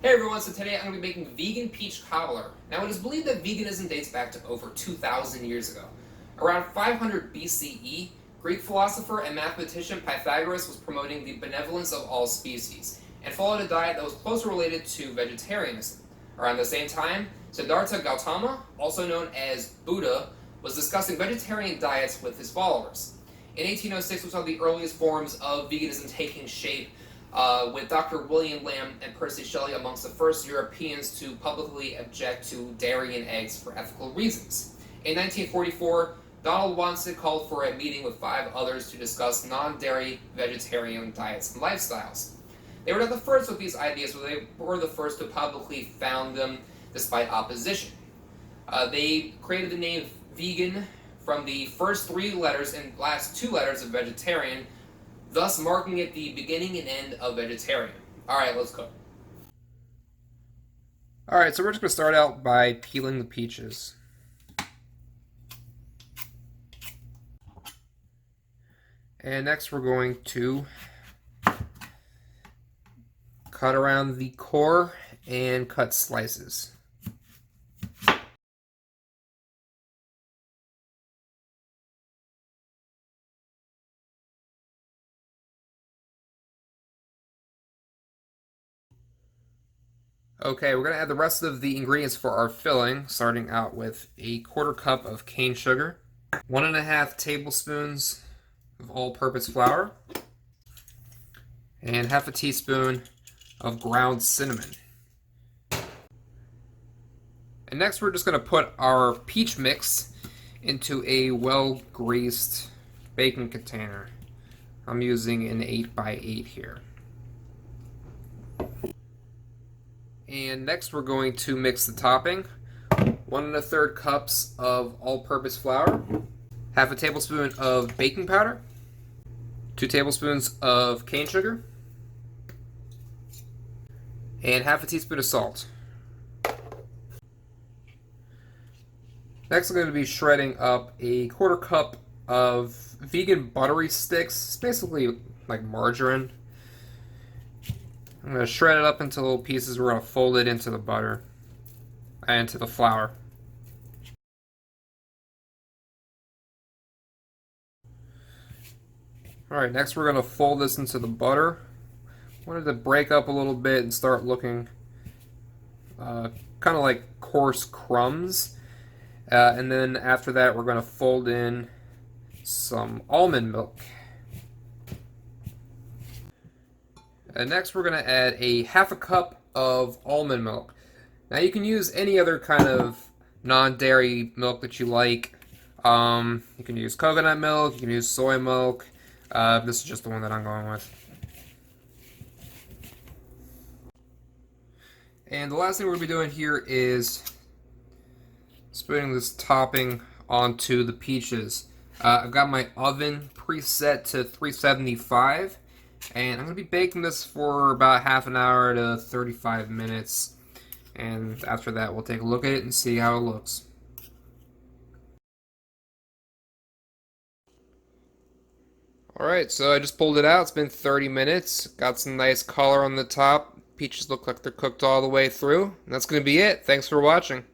Hey everyone, so today I'm going to be making vegan peach cobbler. Now it is believed that veganism dates back to over 2,000 years ago. Around 500 BCE, Greek philosopher and mathematician Pythagoras was promoting the benevolence of all species, and followed a diet that was closely related to vegetarianism. Around the same time, Siddhartha Gautama, also known as Buddha, was discussing vegetarian diets with his followers. In 1806 we saw the earliest forms of veganism taking shape, with Dr. William Lamb and Percy Shelley amongst the first Europeans to publicly object to dairy and eggs for ethical reasons. In 1944, Donald Watson called for a meeting with 5 others to discuss non-dairy vegetarian diets and lifestyles. They were not the first with these ideas, but they were the first to publicly found them despite opposition. They created the name vegan from the first 3 letters and last 2 letters of vegetarian, thus marking it the beginning and end of vegetarian. Alright, let's cook. Alright, so we're just going to start out by peeling the peaches. And next we're going to cut around the core and cut slices. Okay, we're going to add the rest of the ingredients for our filling, starting out with a 1/4 cup of cane sugar, 1½ tablespoons of all-purpose flour, and 1/2 teaspoon of ground cinnamon. And next we're just going to put our peach mix into a well-greased baking container. I'm using an 8x8 here. And next we're going to mix the topping. 1 1/3 cups of all-purpose flour, 1/2 tablespoon of baking powder, 2 tablespoons of cane sugar, and 1/2 teaspoon of salt. Next I'm going to be shredding up a 1/4 cup of vegan buttery sticks. It's basically like margarine. I'm going to shred it up into little pieces. We're going to fold it into the butter and into the flour. Alright, next we're going to fold this into the butter. I wanted to break up a little bit and start looking kind of like coarse crumbs. And then after that we're going to fold in some almond milk. And next we're going to add a 1/2 cup of almond milk. Now you can use any other kind of non-dairy milk that you like. You can use coconut milk, you can use soy milk. This is just the one that I'm going with. And the last thing we're going to be doing here is putting this topping onto the peaches. I've got my oven preset to 375. And I'm going to be baking this for about ½ an hour to 35 minutes. And after that, we'll take a look at it and see how it looks. Alright, so I just pulled it out. It's been 30 minutes. Got some nice color on the top. Peaches look like they're cooked all the way through. And that's going to be it. Thanks for watching.